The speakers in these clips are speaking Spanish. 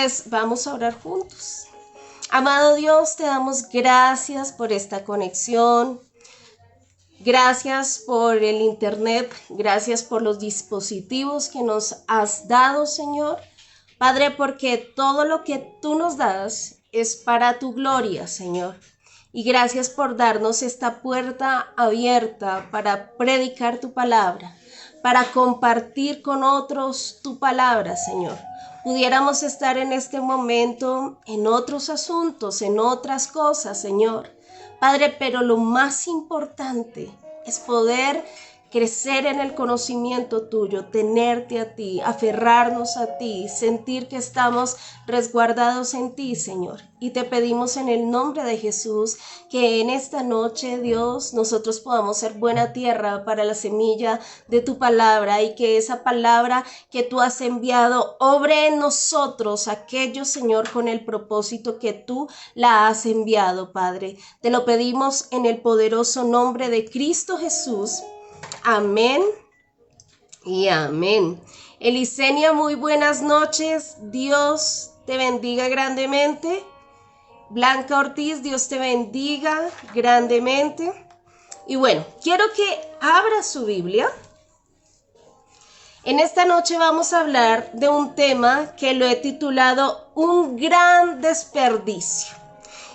pues vamos a orar juntos. Amado Dios, te damos gracias por esta conexión. Gracias por el internet, gracias por los dispositivos que nos has dado, Señor. Padre, porque todo lo que tú nos das es para tu gloria, Señor. Y gracias por darnos esta puerta abierta para predicar tu palabra, para compartir con otros tu palabra, Señor. Pudiéramos estar en este momento en otros asuntos, en otras cosas, Señor. Padre, pero lo más importante es poder crecer en el conocimiento tuyo, tenerte a ti, aferrarnos a ti, sentir que estamos resguardados en ti, Señor. Y te pedimos en el nombre de Jesús que en esta noche, Dios, nosotros podamos ser buena tierra para la semilla de tu palabra y que esa palabra que tú has enviado obre en nosotros aquello, Señor, con el propósito que tú la has enviado, Padre. Te lo pedimos en el poderoso nombre de Cristo Jesús. Amén y amén. Elisenia, muy buenas noches. Dios te bendiga grandemente. Blanca Ortiz, Dios te bendiga grandemente. Y bueno, quiero que abra su Biblia. En esta noche vamos a hablar de un tema que lo he titulado Un gran desperdicio.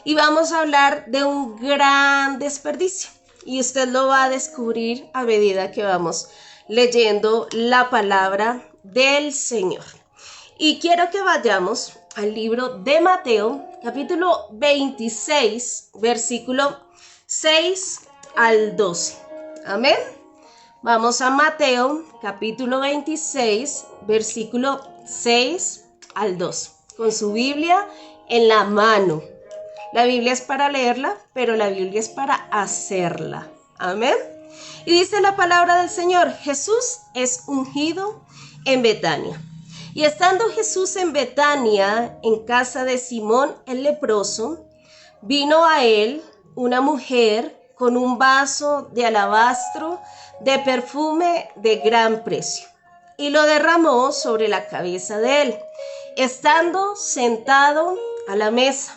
Y vamos a hablar de un gran desperdicio. Y usted lo va a descubrir a medida que vamos leyendo la palabra del Señor. Y quiero que vayamos al libro de Mateo, capítulo 26, versículo 6 al 12. Amén. Vamos a Mateo, capítulo 26, versículo 6 al 12. Con su Biblia en la mano. La Biblia es para leerla, pero la Biblia es para hacerla. Amén. Y dice la palabra del Señor: Jesús es ungido en Betania. Y estando Jesús en Betania, en casa de Simón el leproso, vino a él una mujer con un vaso de alabastro de perfume de gran precio, y lo derramó sobre la cabeza de él, estando sentado a la mesa.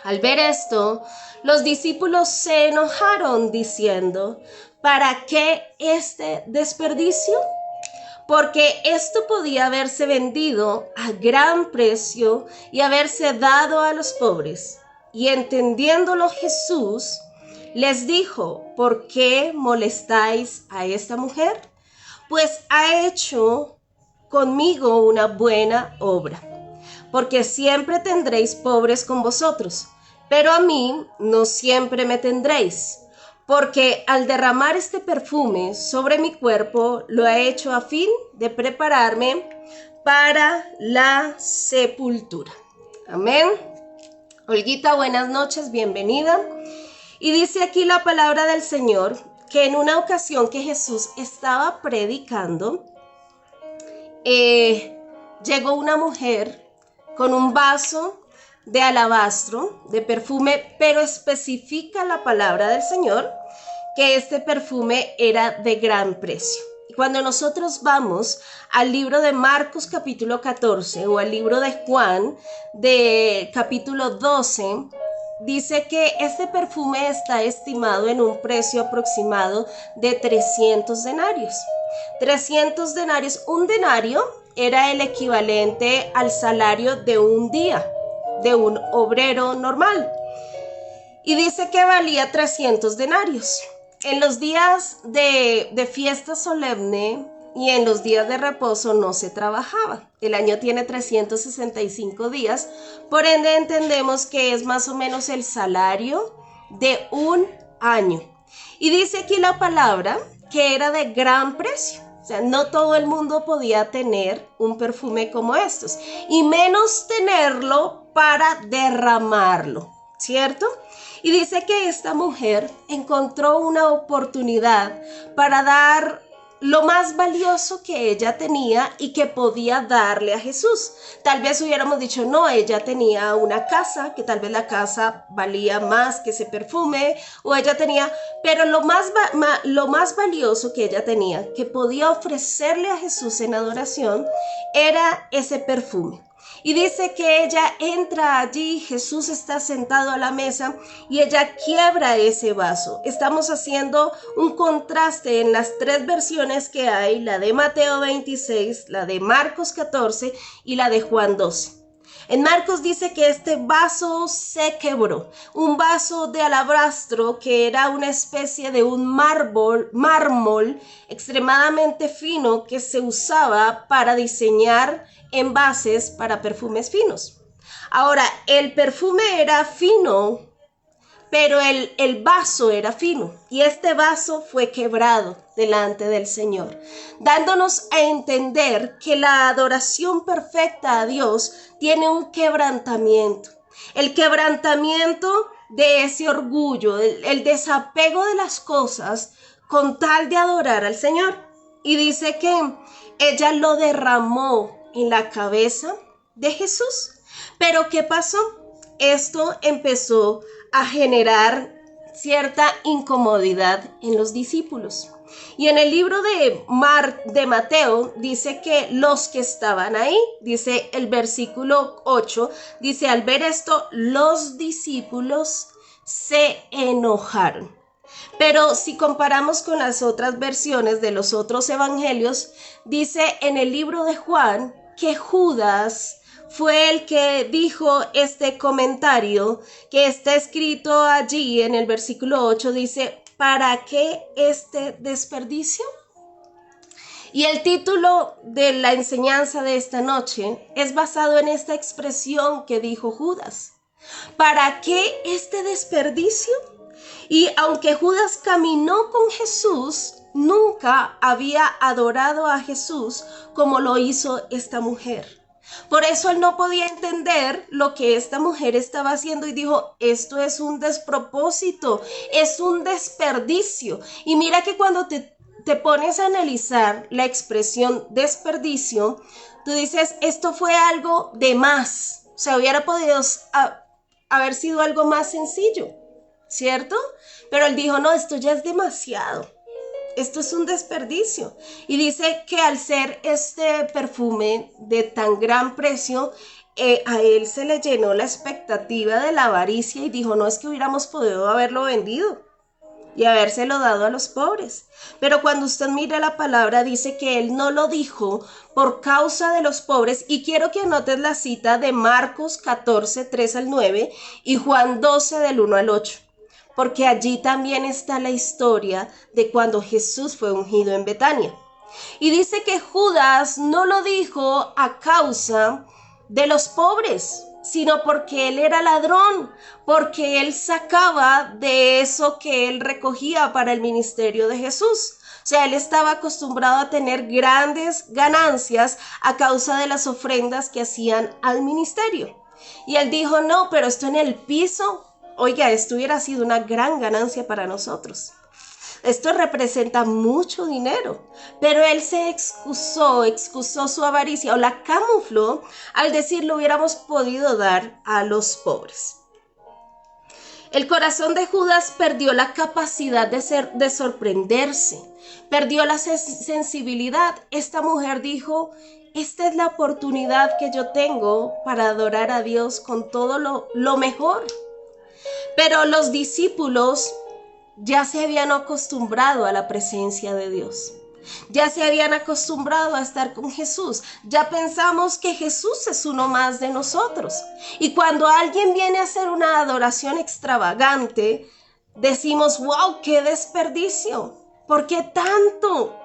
Al ver esto, los discípulos se enojaron diciendo: ¿para qué este desperdicio? Porque esto podía haberse vendido a gran precio y haberse dado a los pobres. Y entendiéndolo Jesús, les dijo: ¿por qué molestáis a esta mujer? Pues ha hecho conmigo una buena obra. Porque siempre tendréis pobres con vosotros, pero a mí no siempre me tendréis, porque al derramar este perfume sobre mi cuerpo lo he hecho a fin de prepararme para la sepultura. Amén. Olguita, buenas noches, bienvenida. Y dice aquí la palabra del Señor que en una ocasión que Jesús estaba predicando, llegó una mujer con un vaso de alabastro, de perfume, pero especifica la palabra del Señor que este perfume era de gran precio. Y cuando nosotros vamos al libro de Marcos capítulo 14 o al libro de Juan de capítulo 12, dice que este perfume está estimado en un precio aproximado de 300 denarios. 300 denarios, un denario era el equivalente al salario de un día, de un obrero normal. Y dice que valía 300 denarios. En los días de fiesta solemne y en los días de reposo no se trabajaba. El año tiene 365 días, por ende entendemos que es más o menos el salario de un año. Y dice aquí la palabra que era de gran precio. O sea, no todo el mundo podía tener un perfume como estos, y menos tenerlo para derramarlo, ¿cierto? Y dice que esta mujer encontró una oportunidad para dar lo más valioso que ella tenía y que podía darle a Jesús. Tal vez hubiéramos dicho, no, ella tenía una casa, que tal vez la casa valía más que ese perfume, o ella tenía, pero lo más valioso que ella tenía, que podía ofrecerle a Jesús en adoración, era ese perfume. Y dice que ella entra allí, Jesús está sentado a la mesa y ella quiebra ese vaso. Estamos haciendo un contraste en las tres versiones que hay, la de Mateo 26, la de Marcos 14 y la de Juan 12. En Marcos dice que este vaso se quebró, un vaso de alabastro que era una especie de un mármol extremadamente fino que se usaba para diseñar envases para perfumes finos. Ahora, el perfume era fino, pero el vaso era fino y este vaso fue quebrado delante del Señor, dándonos a entender que la adoración perfecta a Dios tiene un quebrantamiento. El quebrantamiento de ese orgullo, el desapego de las cosas con tal de adorar al Señor. Y dice que ella lo derramó en la cabeza de Jesús. Pero ¿qué pasó? Esto empezó a generar cierta incomodidad en los discípulos. Y en el libro de Mateo dice que los que estaban ahí, dice el versículo 8, dice, al ver esto, los discípulos se enojaron. Pero si comparamos con las otras versiones de los otros evangelios, dice en el libro de Juan que Judas fue el que dijo este comentario que está escrito allí en el versículo 8, dice, ¿para qué este desperdicio? Y el título de la enseñanza de esta noche es basado en esta expresión que dijo Judas. ¿Para qué este desperdicio? Y aunque Judas caminó con Jesús, nunca había adorado a Jesús como lo hizo esta mujer. Por eso él no podía entender lo que esta mujer estaba haciendo y dijo, esto es un despropósito, es un desperdicio. Y mira que cuando te pones a analizar la expresión desperdicio, tú dices, esto fue algo de más. O sea, hubiera podido haber sido algo más sencillo, ¿cierto? Pero él dijo, no, esto ya es demasiado. Esto es un desperdicio. Y dice que al ser este perfume de tan gran precio, a él se le llenó la expectativa de la avaricia y dijo, no es que hubiéramos podido haberlo vendido y habérselo dado a los pobres. Pero cuando usted mira la palabra, dice que él no lo dijo por causa de los pobres. Y quiero que anotes la cita de Marcos 14, 3 al 9 y Juan 12 del 1 al 8. Porque allí también está la historia de cuando Jesús fue ungido en Betania. Y dice que Judas no lo dijo a causa de los pobres, sino porque él era ladrón, porque él sacaba de eso que él recogía para el ministerio de Jesús. O sea, él estaba acostumbrado a tener grandes ganancias a causa de las ofrendas que hacían al ministerio. Y él dijo, no, pero esto en el piso, oiga, esto hubiera sido una gran ganancia para nosotros. Esto representa mucho dinero, pero él se excusó su avaricia o la camufló al decir lo hubiéramos podido dar a los pobres. El corazón de Judas perdió la capacidad de sorprenderse, perdió la sensibilidad. Esta mujer dijo, esta es la oportunidad que yo tengo para adorar a Dios con todo lo mejor. Pero los discípulos ya se habían acostumbrado a la presencia de Dios. Ya se habían acostumbrado a estar con Jesús. Ya pensamos que Jesús es uno más de nosotros. Y cuando alguien viene a hacer una adoración extravagante, decimos, wow, qué desperdicio. ¿Por qué tanto?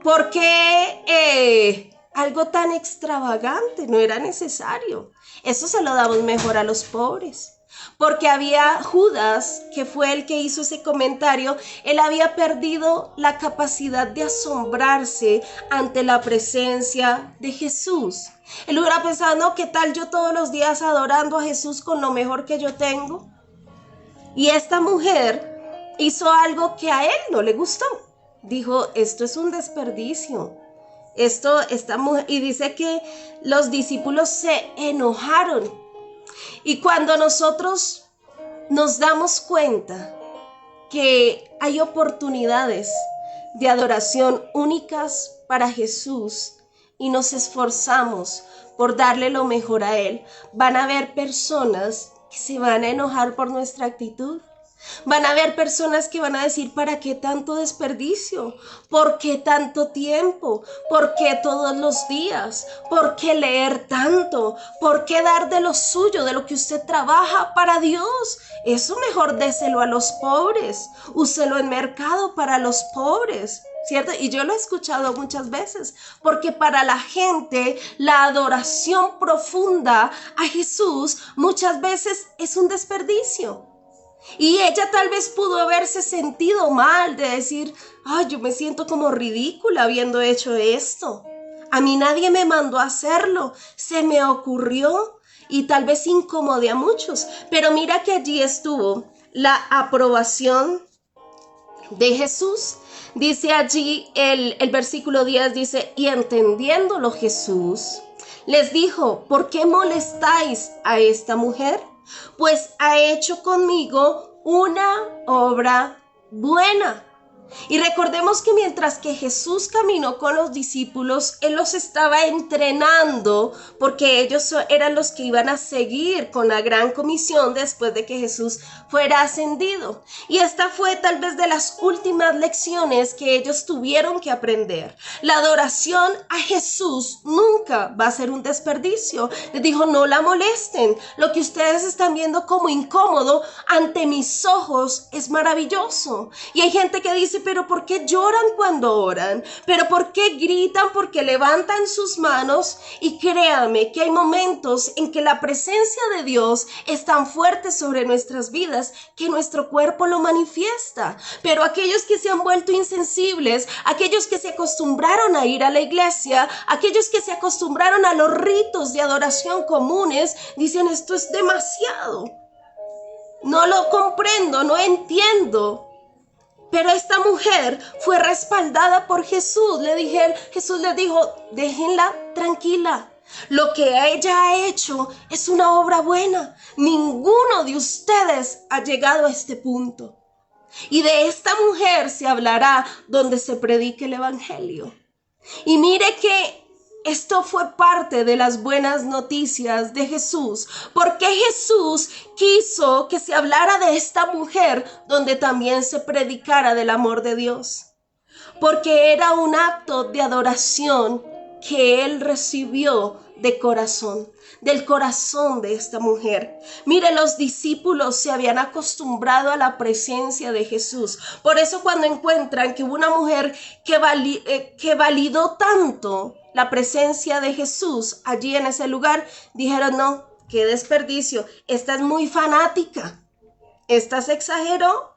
¿Por qué algo tan extravagante? No era necesario. Eso se lo damos mejor a los pobres. Porque había Judas, que fue el que hizo ese comentario, él había perdido la capacidad de asombrarse ante la presencia de Jesús. Él hubiera pensado, no, ¿qué tal yo todos los días adorando a Jesús con lo mejor que yo tengo? Y esta mujer hizo algo que a él no le gustó. Dijo, esto es un desperdicio. Y dice que los discípulos se enojaron. Y cuando nosotros nos damos cuenta que hay oportunidades de adoración únicas para Jesús, y nos esforzamos por darle lo mejor a Él, van a haber personas que se van a enojar por nuestra actitud. Van a haber personas que van a decir, ¿para qué tanto desperdicio? ¿Por qué tanto tiempo? ¿Por qué todos los días? ¿Por qué leer tanto? ¿Por qué dar de lo suyo, de lo que usted trabaja para Dios? Eso mejor déselo a los pobres. Úselo en mercado para los pobres, ¿cierto? Y yo lo he escuchado muchas veces, porque para la gente la adoración profunda a Jesús muchas veces es un desperdicio. Y ella tal vez pudo haberse sentido mal de decir, ay, yo me siento como ridícula habiendo hecho esto. A mí nadie me mandó a hacerlo, se me ocurrió y tal vez incomodé a muchos. Pero mira que allí estuvo la aprobación de Jesús. Dice allí el versículo 10, dice, y entendiéndolo Jesús les dijo, ¿por qué molestáis a esta mujer? Pues ha hecho conmigo una obra buena. Y recordemos que mientras que Jesús caminó con los discípulos, Él los estaba entrenando porque ellos eran los que iban a seguir con la gran comisión después de que Jesús fuera ascendido. Y esta fue tal vez de las últimas lecciones que ellos tuvieron que aprender. La adoración a Jesús nunca va a ser un desperdicio. Les dijo, no la molesten. Lo que ustedes están viendo como incómodo ante mis ojos es maravilloso. Y hay gente que dice, pero ¿por qué lloran cuando oran? ¿Pero por qué gritan? Porque levantan sus manos. Y créanme que hay momentos en que la presencia de Dios es tan fuerte sobre nuestras vidas que nuestro cuerpo lo manifiesta. Pero aquellos que se han vuelto insensibles, aquellos que se acostumbraron a ir a la iglesia, aquellos que se acostumbraron a los ritos de adoración comunes, dicen, esto es demasiado. No lo comprendo, no entiendo. Pero esta mujer fue respaldada por Jesús. Jesús le dijo, déjenla tranquila. Lo que ella ha hecho es una obra buena. Ninguno de ustedes ha llegado a este punto. Y de esta mujer se hablará donde se predique el evangelio. Y mire que esto fue parte de las buenas noticias de Jesús, porque Jesús quiso que se hablara de esta mujer donde también se predicara del amor de Dios, porque era un acto de adoración que él recibió de corazón, del corazón de esta mujer. Mire, los discípulos se habían acostumbrado a la presencia de Jesús. Por eso cuando encuentran que hubo una mujer que validó tanto la presencia de Jesús allí en ese lugar, dijeron, no, qué desperdicio, esta es muy fanática, esta se exageró.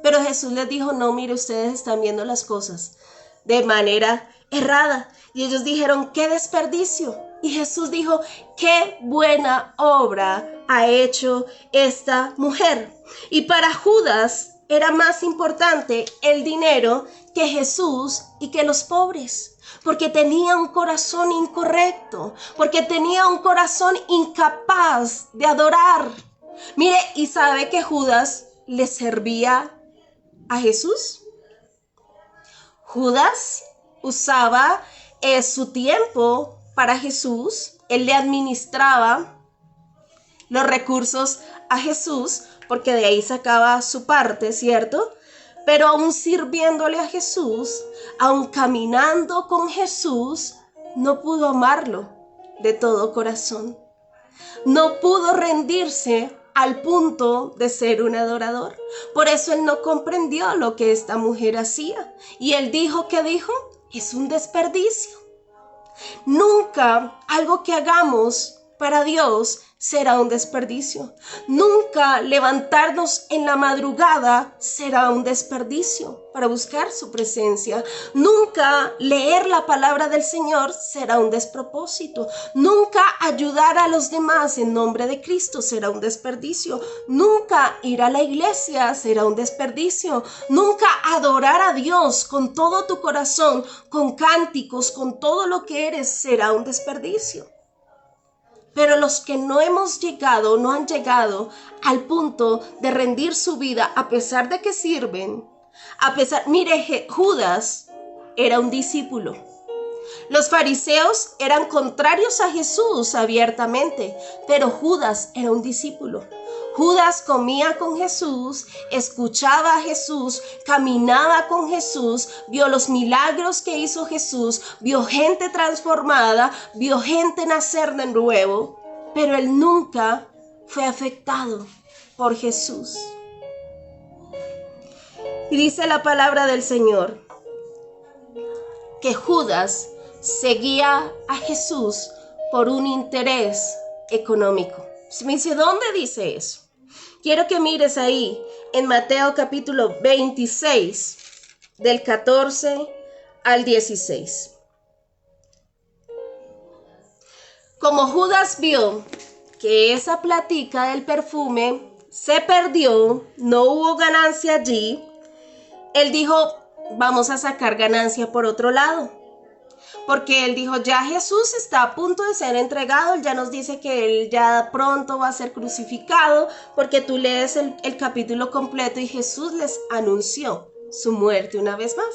Pero Jesús les dijo, no, mire, ustedes están viendo las cosas de manera errada. Y ellos dijeron, qué desperdicio. Y Jesús dijo, qué buena obra ha hecho esta mujer. Y para Judas era más importante el dinero que Jesús y que los pobres, porque tenía un corazón incorrecto, porque tenía un corazón incapaz de adorar. Mire, ¿y sabe que Judas le servía a Jesús? Judas usaba su tiempo para Jesús. Él le administraba los recursos a Jesús, porque de ahí sacaba su parte, ¿cierto? Pero aún sirviéndole a Jesús, aún caminando con Jesús, no pudo amarlo de todo corazón. No pudo rendirse al punto de ser un adorador. Por eso él no comprendió lo que esta mujer hacía. Y él dijo, ¿qué dijo? Es un desperdicio. Nunca algo que hagamos para Dios será un desperdicio. Nunca levantarnos en la madrugada será un desperdicio para buscar su presencia. Nunca leer la palabra del Señor será un despropósito. Nunca ayudar a los demás en nombre de Cristo será un desperdicio. Nunca ir a la iglesia será un desperdicio. Nunca adorar a Dios con todo tu corazón, con cánticos, con todo lo que eres, será un desperdicio. Pero los que no han llegado al punto de rendir su vida a pesar de que sirven, mire, Judas era un discípulo. Los fariseos eran contrarios a Jesús abiertamente, pero Judas era un discípulo. Judas comía con Jesús, escuchaba a Jesús, caminaba con Jesús, vio los milagros que hizo Jesús, vio gente transformada, vio gente nacer de nuevo, pero él nunca fue afectado por Jesús. Y dice la palabra del Señor que Judas seguía a Jesús por un interés económico. Se me dice, ¿dónde dice eso? Quiero que mires ahí en Mateo capítulo 26, del 14 al 16. Como Judas vio que esa plática del perfume se perdió, no hubo ganancia allí, él dijo, vamos a sacar ganancia por otro lado. Porque él dijo, ya Jesús está a punto de ser entregado, él ya nos dice que él ya pronto va a ser crucificado, porque tú lees el capítulo completo y Jesús les anunció su muerte una vez más.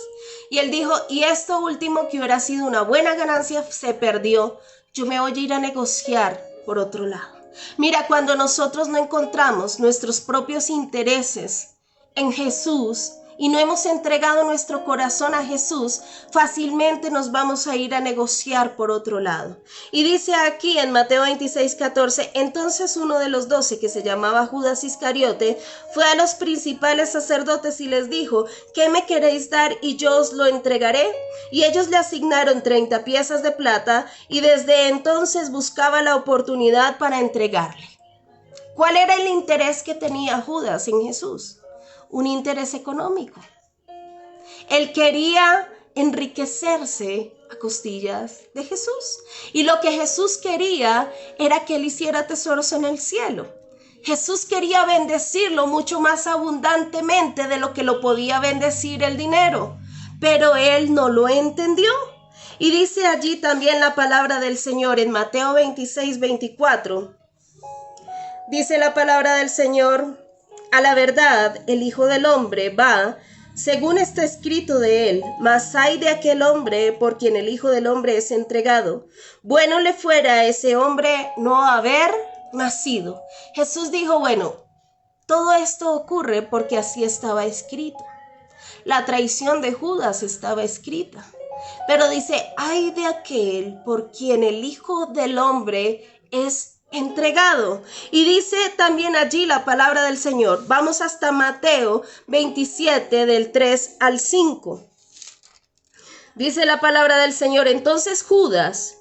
Y él dijo, y esto último que hubiera sido una buena ganancia se perdió, yo me voy a ir a negociar por otro lado. Mira, cuando nosotros no encontramos nuestros propios intereses en Jesús, y no hemos entregado nuestro corazón a Jesús, fácilmente nos vamos a ir a negociar por otro lado. Y dice aquí en Mateo 26:14, entonces uno de los 12, que se llamaba Judas Iscariote, fue a los principales sacerdotes y les dijo, ¿qué me queréis dar y yo os lo entregaré? Y ellos le asignaron 30 piezas de plata y desde entonces buscaba la oportunidad para entregarle. ¿Cuál era el interés que tenía Judas en Jesús? Un interés económico. Él quería enriquecerse a costillas de Jesús. Y lo que Jesús quería era que él hiciera tesoros en el cielo. Jesús quería bendecirlo mucho más abundantemente de lo que lo podía bendecir el dinero. Pero él no lo entendió. Y dice allí también la palabra del Señor en Mateo 26:24. Dice la palabra del Señor, a la verdad, el Hijo del Hombre va, según está escrito de él, mas ay de aquel hombre por quien el Hijo del Hombre es entregado. Bueno le fuera a ese hombre no haber nacido. Jesús dijo, bueno, todo esto ocurre porque así estaba escrito. La traición de Judas estaba escrita. Pero dice, ay de aquel por quien el Hijo del Hombre es entregado. Y dice también allí la palabra del Señor. Vamos hasta Mateo 27 del 3 al 5. Dice la palabra del Señor, entonces Judas,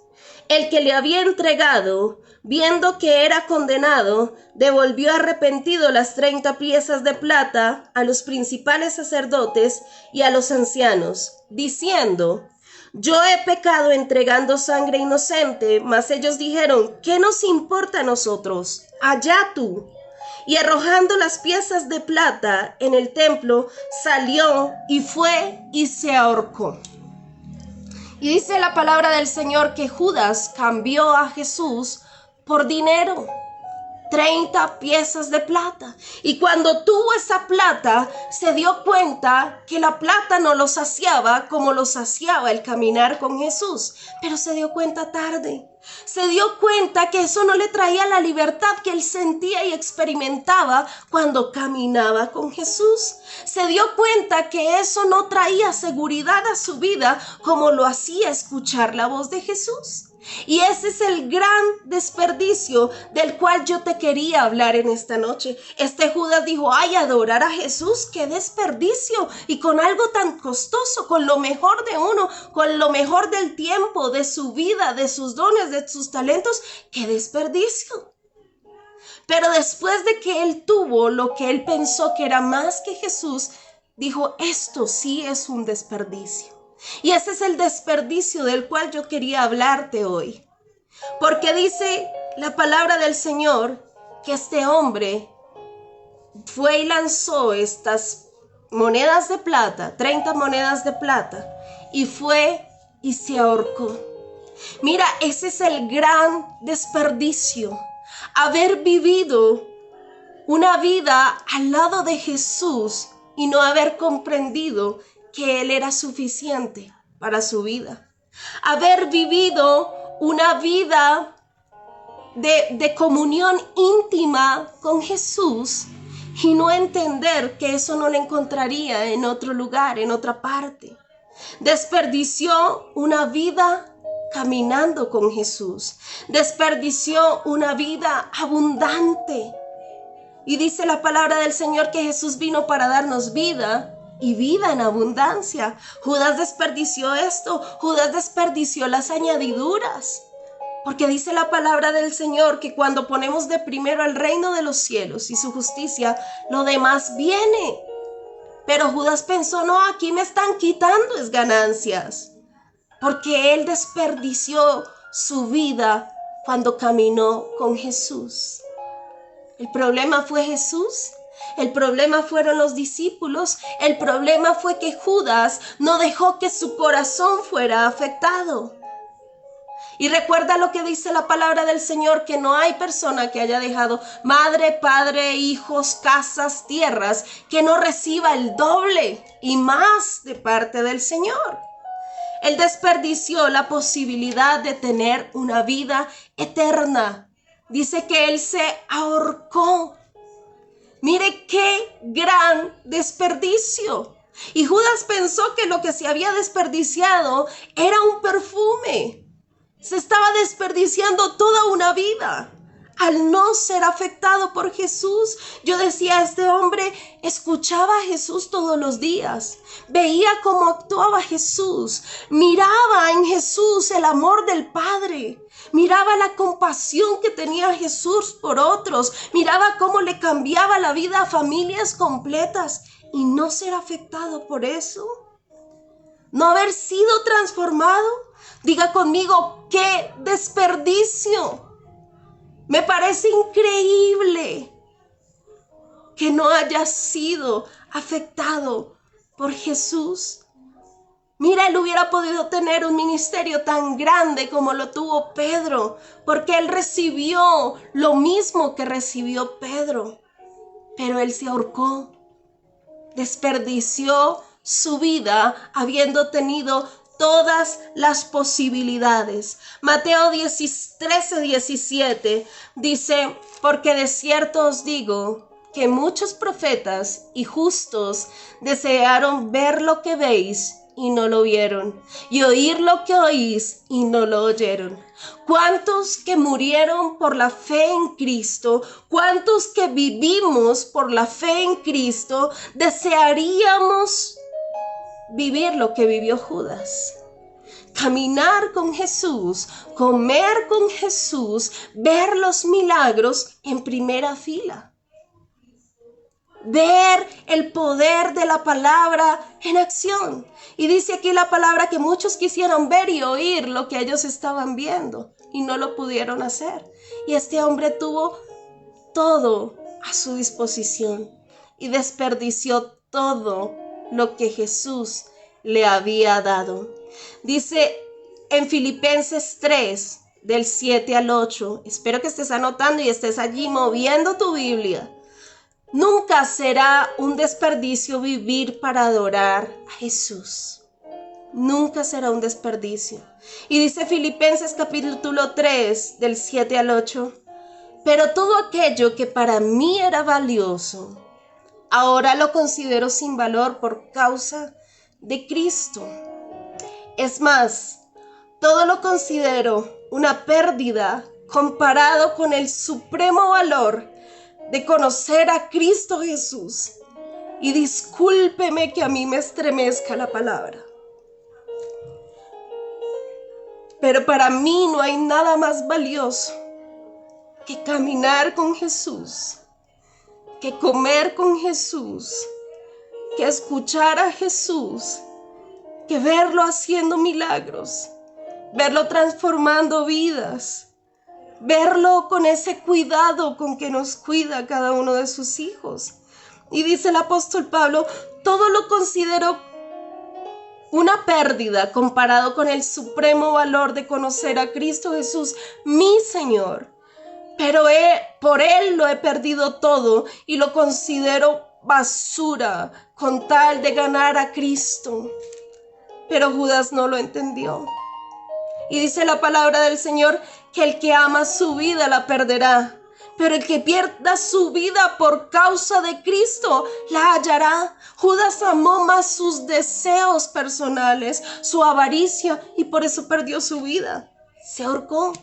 el que le había entregado, viendo que era condenado, devolvió arrepentido las 30 piezas de plata a los principales sacerdotes y a los ancianos, diciendo, yo he pecado entregando sangre inocente, mas ellos dijeron, ¿qué nos importa a nosotros? Allá tú. Y arrojando las piezas de plata en el templo, salió y fue y se ahorcó. Y dice la palabra del Señor que Judas cambió a Jesús por dinero. 30 piezas de plata. Y cuando tuvo esa plata, se dio cuenta que la plata no lo saciaba como lo saciaba el caminar con Jesús. Pero se dio cuenta tarde. Se dio cuenta que eso no le traía la libertad que él sentía y experimentaba cuando caminaba con Jesús. Se dio cuenta que eso no traía seguridad a su vida como lo hacía escuchar la voz de Jesús. Y ese es el gran desperdicio del cual yo te quería hablar en esta noche. Este Judas dijo, ay, adorar a Jesús, qué desperdicio. Y con algo tan costoso, con lo mejor de uno, con lo mejor del tiempo, de su vida, de sus dones, de sus talentos, qué desperdicio. Pero después de que él tuvo lo que él pensó que era más que Jesús, dijo, esto sí es un desperdicio. Y ese es el desperdicio del cual yo quería hablarte hoy. Porque dice la palabra del Señor que este hombre fue y lanzó estas monedas de plata, 30 monedas de plata, y fue y se ahorcó. Mira, ese es el gran desperdicio. Haber vivido una vida al lado de Jesús y no haber comprendido que Él era suficiente para su vida. haber vivido una vida de comunión íntima con Jesús y no entender que eso no lo encontraría en otro lugar, en otra parte. Desperdició una vida caminando con Jesús. Desperdició una vida abundante. Y dice la palabra del Señor que Jesús vino para darnos vida y vida en abundancia. Judas desperdició esto. Judas desperdició las añadiduras. Porque dice la palabra del Señor que cuando ponemos de primero el reino de los cielos y su justicia, lo demás viene. Pero Judas pensó, no, aquí me están quitando es ganancias. Porque él desperdició su vida cuando caminó con Jesús. El problema fue Jesús. El problema fueron los discípulos. El problema fue que Judas no dejó que su corazón fuera afectado. Y recuerda lo que dice la palabra del Señor, que no hay persona que haya dejado madre, padre, hijos, casas, tierras, que no reciba el doble y más de parte del Señor. Él desperdició la posibilidad de tener una vida eterna. Dice que él se ahorcó. Mire qué gran desperdicio. Y Judas pensó que lo que se había desperdiciado era un perfume. Se estaba desperdiciando toda una vida al no ser afectado por Jesús. Yo decía, este hombre escuchaba a Jesús todos los días, veía cómo actuaba Jesús, miraba en Jesús el amor del Padre, miraba la compasión que tenía Jesús por otros, miraba cómo le cambiaba la vida a familias completas y no ser afectado por eso. No haber sido transformado. Diga conmigo, ¡qué desperdicio! Me parece increíble que no haya sido afectado por Jesús. Mira, él hubiera podido tener un ministerio tan grande como lo tuvo Pedro, porque él recibió lo mismo que recibió Pedro, pero él se ahorcó, desperdició su vida habiendo tenido todas las posibilidades. Mateo 13:17 dice, porque de cierto os digo que muchos profetas y justos desearon ver lo que veis y no lo vieron, y oír lo que oís y no lo oyeron. ¿Cuántos que murieron por la fe en Cristo, cuántos que vivimos por la fe en Cristo, desearíamos vivir lo que vivió Judas? Caminar con Jesús, comer con Jesús, ver los milagros en primera fila. Ver el poder de la palabra en acción. Y dice aquí la palabra que muchos quisieron ver y oír lo que ellos estaban viendo y no lo pudieron hacer. Y este hombre tuvo todo a su disposición y desperdició todo lo que Jesús le había dado. Dice en Filipenses 3, del 7 al 8, espero que estés anotando y estés allí moviendo tu Biblia. Nunca será un desperdicio vivir para adorar a Jesús. Nunca será un desperdicio. Y dice Filipenses capítulo 3, del 7 al 8, pero todo aquello que para mí era valioso, ahora lo considero sin valor por causa de Cristo. Es más, todo lo considero una pérdida comparado con el supremo valor de conocer a Cristo Jesús. Y discúlpeme que a mí me estremezca la palabra, pero para mí no hay nada más valioso que caminar con Jesús, que comer con Jesús, que escuchar a Jesús, que verlo haciendo milagros, verlo transformando vidas, verlo con ese cuidado con que nos cuida cada uno de sus hijos. Y dice el apóstol Pablo, todo lo considero una pérdida comparado con el supremo valor de conocer a Cristo Jesús, mi Señor. Pero por Él lo he perdido todo y lo considero basura con tal de ganar a Cristo. Pero Judas no lo entendió. Y dice la palabra del Señor que el que ama su vida la perderá, pero el que pierda su vida por causa de Cristo la hallará. Judas amó más sus deseos personales, su avaricia, y por eso perdió su vida. Se ahorcó,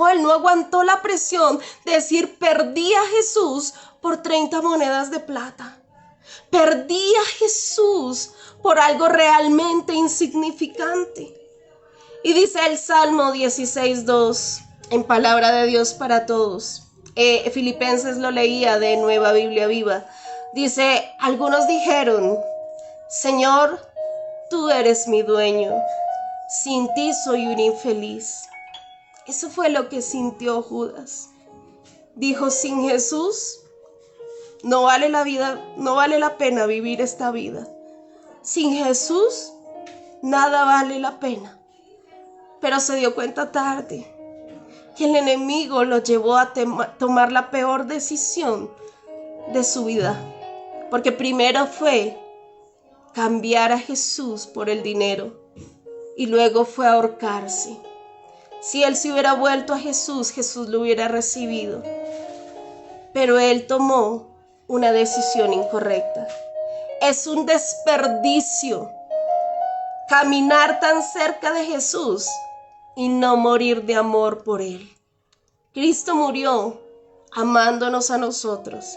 él no aguantó la presión de decir: perdí a Jesús por 30 monedas de plata. Perdí a Jesús por algo realmente insignificante. Y dice el Salmo 16:2, en palabra de Dios para todos. Filipenses lo leía de Nueva Biblia Viva. Dice: algunos dijeron: Señor, tú eres mi dueño, sin ti soy un infeliz. Eso fue lo que sintió Judas. Dijo: sin Jesús no vale la vida, no vale la pena vivir esta vida. Sin Jesús nada vale la pena. Pero se dio cuenta tarde que el enemigo lo llevó a tomar la peor decisión de su vida. Porque primero fue cambiar a Jesús por el dinero y luego fue ahorcarse. Si él se hubiera vuelto a Jesús, Jesús lo hubiera recibido. Pero él tomó una decisión incorrecta. Es un desperdicio caminar tan cerca de Jesús y no morir de amor por él. Cristo murió amándonos a nosotros.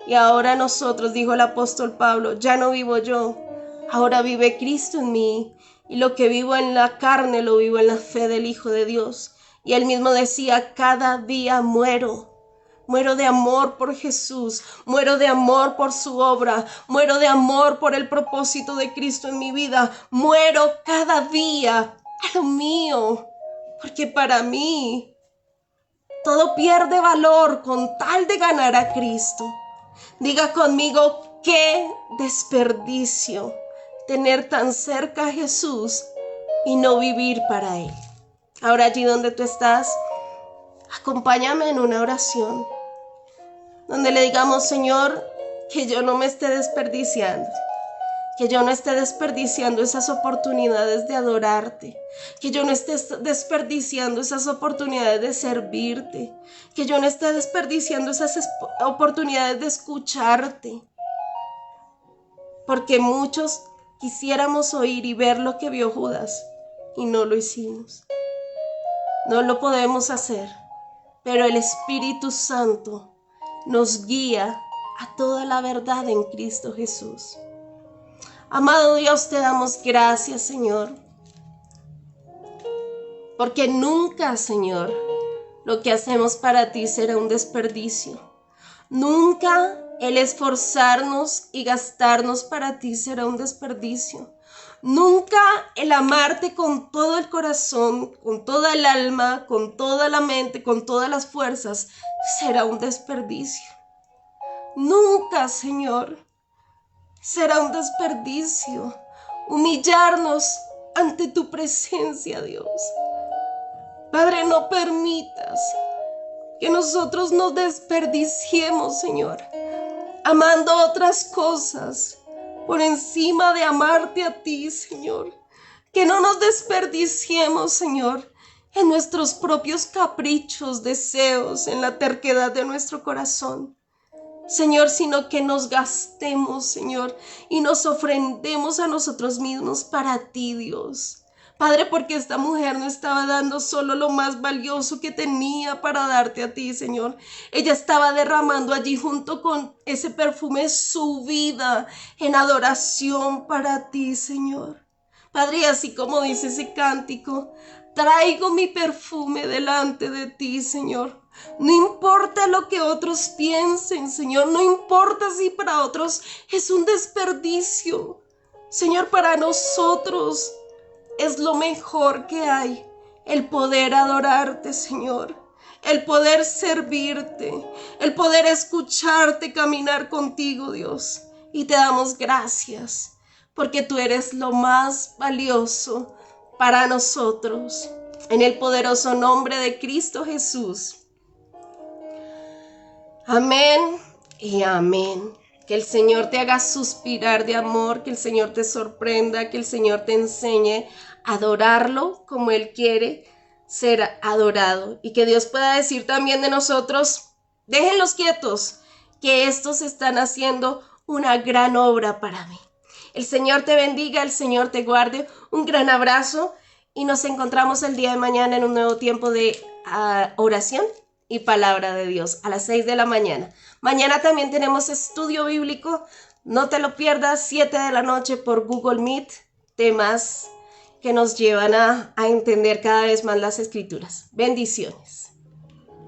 Y ahora nosotros, dijo el apóstol Pablo, ya no vivo yo, ahora vive Cristo en mí. Y lo que vivo en la carne lo vivo en la fe del Hijo de Dios. Y él mismo decía: cada día muero. Muero de amor por Jesús, muero de amor por su obra, muero de amor por el propósito de Cristo en mi vida. Muero cada día a lo mío, porque para mí todo pierde valor con tal de ganar a Cristo. Diga conmigo: qué desperdicio tener tan cerca a Jesús y no vivir para Él. Ahora, allí donde tú estás, acompáñame en una oración donde le digamos: Señor, que yo no me esté desperdiciando, que yo no esté desperdiciando esas oportunidades de adorarte, que yo no esté desperdiciando esas oportunidades de servirte, que yo no esté desperdiciando esas oportunidades de escucharte, porque muchos quisiéramos oír y ver lo que vio Judas y no lo hicimos. No lo podemos hacer, pero el Espíritu Santo nos guía a toda la verdad en Cristo Jesús. Amado Dios, te damos gracias, Señor, porque nunca, Señor, lo que hacemos para ti será un desperdicio. Nunca el esforzarnos y gastarnos para ti será un desperdicio. Nunca el amarte con todo el corazón, con toda el alma, con toda la mente, con todas las fuerzas, será un desperdicio. Nunca, Señor, será un desperdicio humillarnos ante tu presencia, Dios. Padre, no permitas que nosotros nos desperdiciemos, Señor, amando otras cosas por encima de amarte a ti, Señor. Que no nos desperdiciemos, Señor, en nuestros propios caprichos, deseos, en la terquedad de nuestro corazón, Señor, sino que nos gastemos, Señor, y nos ofrendemos a nosotros mismos para ti, Dios. Padre, porque esta mujer no estaba dando solo lo más valioso que tenía para darte a ti, Señor. Ella estaba derramando allí junto con ese perfume su vida en adoración para ti, Señor. Padre, así como dice ese cántico, traigo mi perfume delante de ti, Señor. No importa lo que otros piensen, Señor. No importa si para otros es un desperdicio. Señor, para nosotros es lo mejor que hay, el poder adorarte, Señor, el poder servirte, el poder escucharte, caminar contigo, Dios. Y te damos gracias, porque tú eres lo más valioso para nosotros. En el poderoso nombre de Cristo Jesús. Amén y amén. Que el Señor te haga suspirar de amor, que el Señor te sorprenda, que el Señor te enseñe adorarlo como Él quiere ser adorado. Y que Dios pueda decir también de nosotros, déjenlos quietos, que estos están haciendo una gran obra para mí. El Señor te bendiga, el Señor te guarde. Un gran abrazo y nos encontramos el día de mañana en un nuevo tiempo de oración y palabra de Dios a las 6 de la mañana. Mañana también tenemos estudio bíblico. No te lo pierdas, 7 de la noche por Google Meet. Temas que nos llevan a entender cada vez más las Escrituras. Bendiciones.